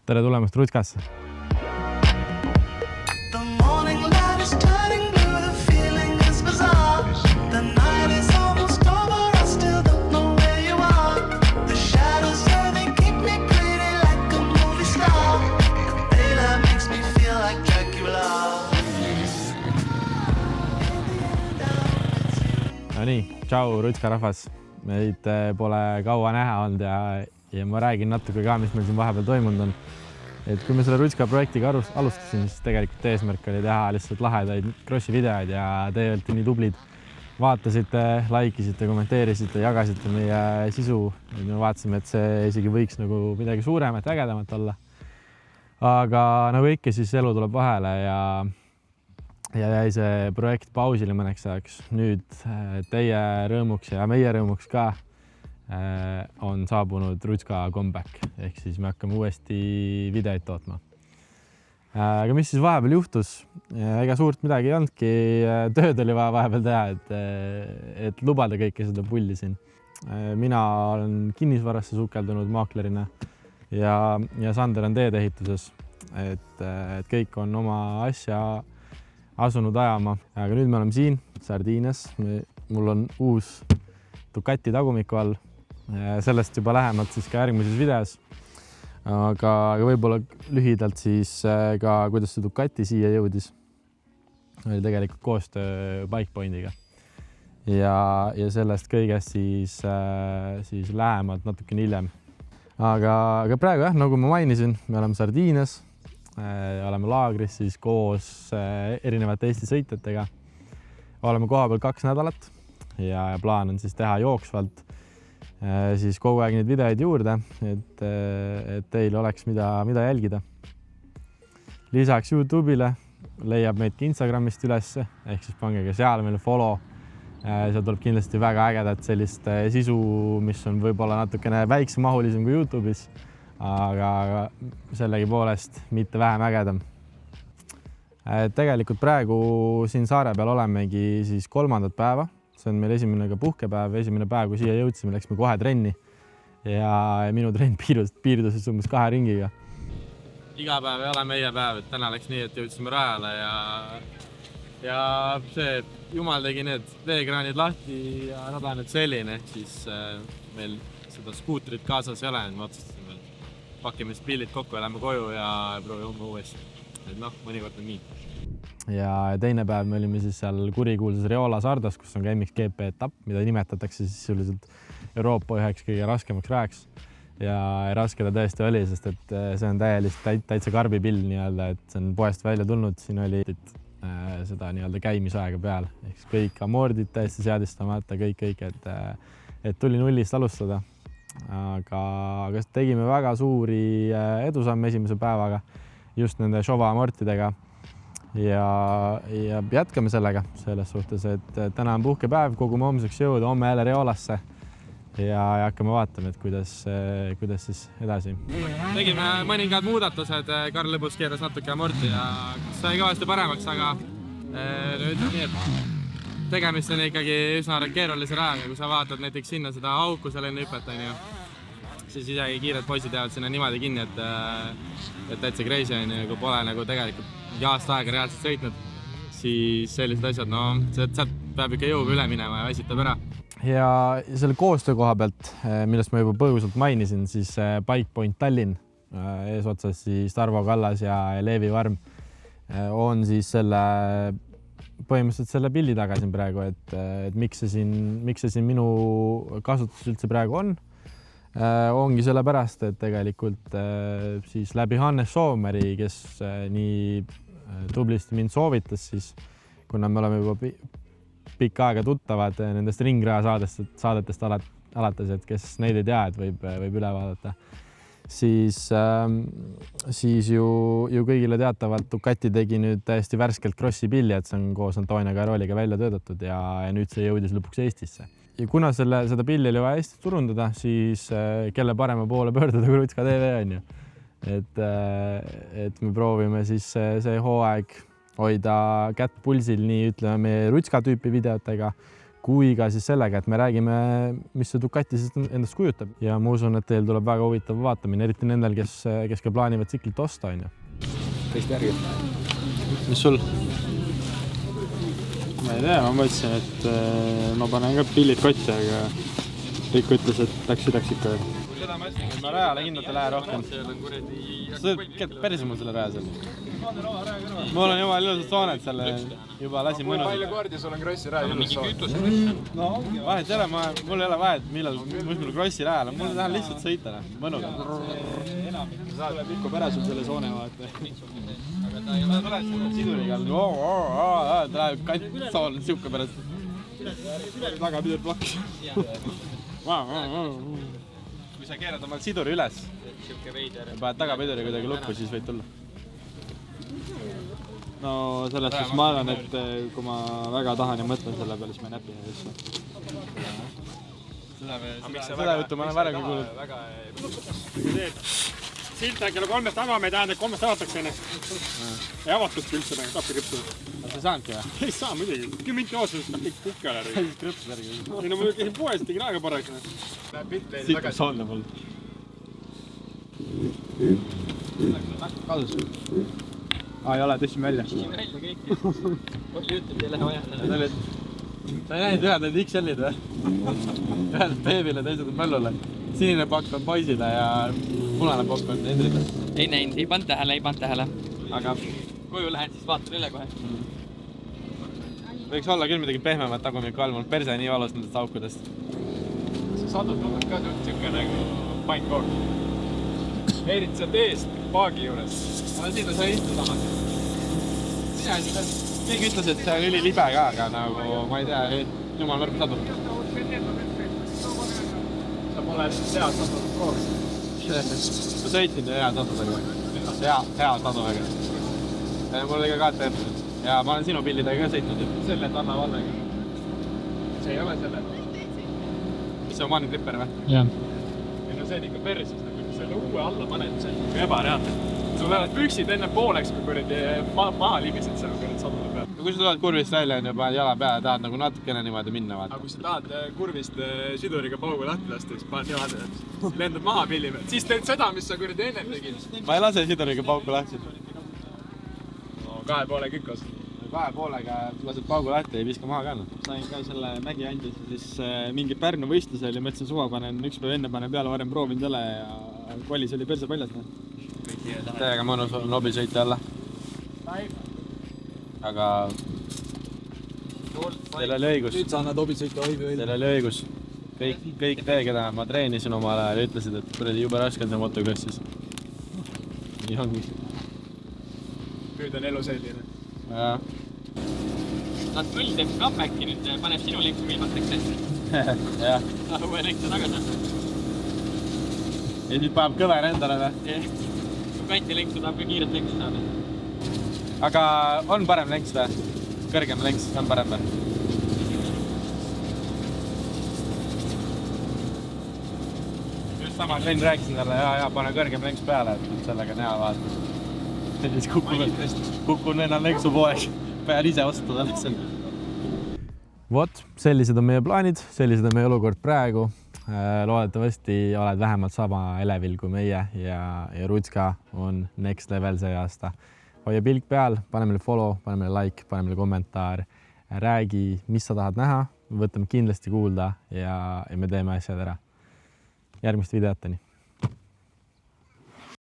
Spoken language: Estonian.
tere tulemast Rutskasse! No nii, tšau Rutska rahvas! Meid pole kaua näha olnud ja ma räägin natuke ka, mis meil siin vahepeal toimunud on. Et kui me selle Rutska projektiga alustasin, siis tegelikult eesmärk oli teha lihtsalt lahedaid crossi videoid ja teie olete nii tublid. Vaatasite, laikisite, kommenteerisite, jagasite meie sisu. Me vaatasime, et see isegi võiks nagu midagi suuremat, ägedamat olla. Aga nagu ikka, siis elu tuleb vahele ja jäi see projekt pausile mõneks ajaks. Nüüd teie rõõmuks ja meie rõõmuks ka on saabunud Rutska comeback, ehk siis me hakkame uuesti videoid tootma. Aga mis siis vahepeal juhtus? Ega suurt midagi ei olnudki, tööd oli vahepeal teha, et lubada kõike seda pulli siin. Mina olen kinnisvarasse sukeldunud maaklerina ja Sander on teedehituses, et kõik on oma asja asunud ajama. Aga nüüd me oleme siin Sardiinias. Mul on uus Ducati tagumiku all. Sellest juba lähemalt siis ka järgmises videos. Aga võib-olla lühidalt siis ka, kuidas see Ducati siia jõudis. Oli tegelikult koostöö Bikepointiga. Ja sellest kõigest siis lähemalt natuke hiljem. Aga praegu jah, nagu ma mainisin, me oleme Sardiinias. Oleme laagris siis koos erinevate Eesti sõitjatega. Oleme kohapeal 2 nädalat ja plaan on siis teha jooksvalt siis kogu aeg neid videoid juurde, et teil oleks mida jälgida. Lisaks YouTube'ile leiab meid Instagramist üles, ehk siis pange ka seal meile follow. Seal tuleb kindlasti väga ägedat sellist sisu, mis on võib-olla natukene väiksemahulisem kui YouTube'is. Aga sellegi poolest mitte vähem ägedam. Tegelikult praegu siin saare peal olemegi siis 3. päeva. See on meil esimene ka puhkepäev. Esimene päev, kui siia jõudsime, läksime kohe trenni. Ja minu trenn piirdus umbes 2 ringiga. Iga päev ei ole meie päev. Täna läks nii, et jõudsime rajale ja see jumal tegi need veekraanid lahti ja rada on nüüd selline. Siis meil seda skuutrit kaasas ei ole. Me otsustasime, pakime siis pillid kokku ja lähme koju ja proovime uuesti. Et mõnikord on nii. Ja teine päev me olime siis seal kurikuulsas Riola Sardas, kus on ka MXGP etapp, mida nimetatakse siis sisuliselt Euroopa üheks kõige raskemaks rajaks. Ja raske ta tõesti oli, sest et see on täitsa karbipill nii-öelda, et see on poest välja tulnud. Siin oli seda nii-öelda käimisaega peal. Ehk kõik amordid täiesti seadistamata, kõik, et tuli nullist alustada. Aga tegime väga suuri edusamme esimese päevaga just nende Šova amortidega ja jätkame sellega selles suhtes, et täna on puhkepäev, kogume homseks jõuda, homme jälle Riolasse ja hakkame vaatama, et kuidas siis edasi. Tegime mõningad muudatused, Karl lõbus keeras natuke amorti ja sai kõvasti paremaks, aga nüüd nii, et tegemist on ikkagi üsna keerulise rajaga, kui sa vaatad näiteks sinna seda auku seal enne hüpet, siis isegi kiired poisid jäävad sinna niimoodi kinni, et täitsa crazy on ja kui pole nagu tegelikult aasta aega reaalselt sõitnud, siis sellised asjad, sealt peab ikka jõuga üle minema ja väsitab ära. Ja selle koostöö koha pealt, millest ma juba põgusalt mainisin, siis Bikepoint Tallinn eesotsas siis Tarvo Kallas ja Leevi Varm on siis põhimõtteliselt selle pildi taga siin praegu, et miks see siin minu kasutus üldse praegu on. Ongi selle pärast, et tegelikult siis läbi Hannes Soomeri, kes nii tublisti mind soovitas, siis kuna me oleme juba pikka aega tuttavad nendest ringraja saadetest alates, et kes neid ei tea, et võib üle vaadata, siis ju kõigile teatavalt Ducati tegi nüüd täiesti värskelt crossi pilli, et see on koos Antonia Cairoliga välja töötatud ja nüüd see jõudis lõpuks Eestisse. Ja kuna seda pilli oli vaja Eestis turundada, siis kelle parema poole pöörduda kui Rutska TV on ju. Et me proovime siis see hooaeg hoida kätt pulsil nii ütleme meie Rutska tüüpi videotega kui ka siis sellega, et me räägime, mis see Ducati siis endast kujutab ja ma usun, et teil tuleb väga huvitav vaatamine, eriti nendel, kes ka plaanivad tsiklit osta, on ju. Teist järgi. Mis sul? Ma ei tea, ma mõtlesin, et ma panen ka pillid kotti, aga Riik ütles, et läks ikka. Seda ma ütlesin, et ma rajale kindlalt ei lähe rohkem. Sa päris mul selle raja seal. Mul on juba ilusad sooned selle, juba lasin mõnus. Palju kordi sul on krossi raja ilus soon? No vahet ei ole, mul ei ole vahet, mis mul krossi rajal on. Mul tahan lihtsalt sõita, mõnuga. Tuleb ikka pära sul selle soone vaata. Aga ta ei ole tuled siduriga. Ta läheb kattsoon siuke pärast. Taga pidab plaks. Kui sa keerad omal siduri üles ja paned tagapiduri kuidagi lukku, siis võid tulla. No selles suhtes ma arvan, et kui ma väga tahan ja mõtlen selle peale, siis ma ei näpi neid asju. Seda juttu ma olen varemgi kuulnud. Silt kella 3 avame, tähendab, 3 avatakse enne. Ei avatudki üldse näe, tappi krüpsuda. Aga sa saanudki või? Ei saa muidugi. 10 minti ootust, kõik kukki ole. Siis krüpsus järgi. Ei no ma käisin poes, tegin aega paraks. Siit on soonne mul. Kadus. Ei ole, tõstsime välja. Sa ei näinud ühed need XL-id või? Ühed beebile, teised on möllule. Sinine pakk on poisile ja punane pakk on Hendrile. Ei näinud, ei pannud tähele. Aga Koju lähen, siis vaatan üle kohe. võiks olla küll midagi pehmemat tagumikku all, mul perse nii valus nendest aukudest. See sadud on ka siuke nagu fine-core. Eriti sealt eest paagi juures. Aga siin ta sai istu samas. Keegi ütles, et see on ülilibe ka, aga nagu ma ei tea, jumal märg sadu. Sa pole hea sadud proovis. Ma sõitsin hea sadudega. Hea sadudega. Mul oli ka KTM. Ja ma olen sinu pillidega ka sõitnud. Selle Tanna Vallega. See ei ole selle. Mis see on One Gripper või? Jah. Ei no see on ikka perses, kui selle uue alla paned, see on ebareaalne. Sul lähevad püksid enne pooleks, kui kuradi maha libisid seal kuradi sadude peal. Kui sa tuled kurvist välja ja paned jala peale, tahad nagu natukene niimoodi minna vaata. Aga kui sa tahad kurvist siduriga paugu lahti lasta, siis paned niimoodi, lendad maha pilli peal. Siis teed seda, mis sa kuradi ennem tegid. Ma ei lase siduriga pauku lahti. No 2,5 kükos. 2,5-ga lased paugu lahti ja ei viska maha ka. Sain ka selle Mägi andis siis mingi Pärnu võistlus oli, mõtlesin suva panen, üks päev enne panen peale, varem proovin selle ja kolis oli perse paljas. Täiega mõnus on lobi sõita jälle. Aga teil oli õigus. Nüüd sa annad obisõitu hoivi välja. Teil oli õigus. Kõik te, keda ma treenisin omal ajal, ütlesid, et kuradi jube raske on see motoklassis. Nii ongi. Nüüd on elu selline. Ja. Nad küll teeb comeback'i nüüd, paneb sinu lenksu viimaseks. Jah. Uue lenksu tagasi. Ja nüüd paneb kõver endale või? Kanti lenksu tahab ka kiiret lenksu saada. Aga on parem lenks või? Kõrgem lenks on parem või? Just sama Sven rääkisin talle, ja pane kõrgem lenks peale, et sellega on hea vaata. Ja siis kukun ennal lenksu poeg. Pean ise osta talle. Vot, sellised on meie plaanid, sellised on meie olukord praegu. Loodetavasti oled vähemalt sama elevil kui meie ja Rutska on next level see aasta. Hoia pilk peal, pane meile follow, pane meile like, pane meile kommentaar, räägi, mis sa tahad näha, võtame kindlasti kuulda ja me teeme asjad ära. Järgmiste videoteni.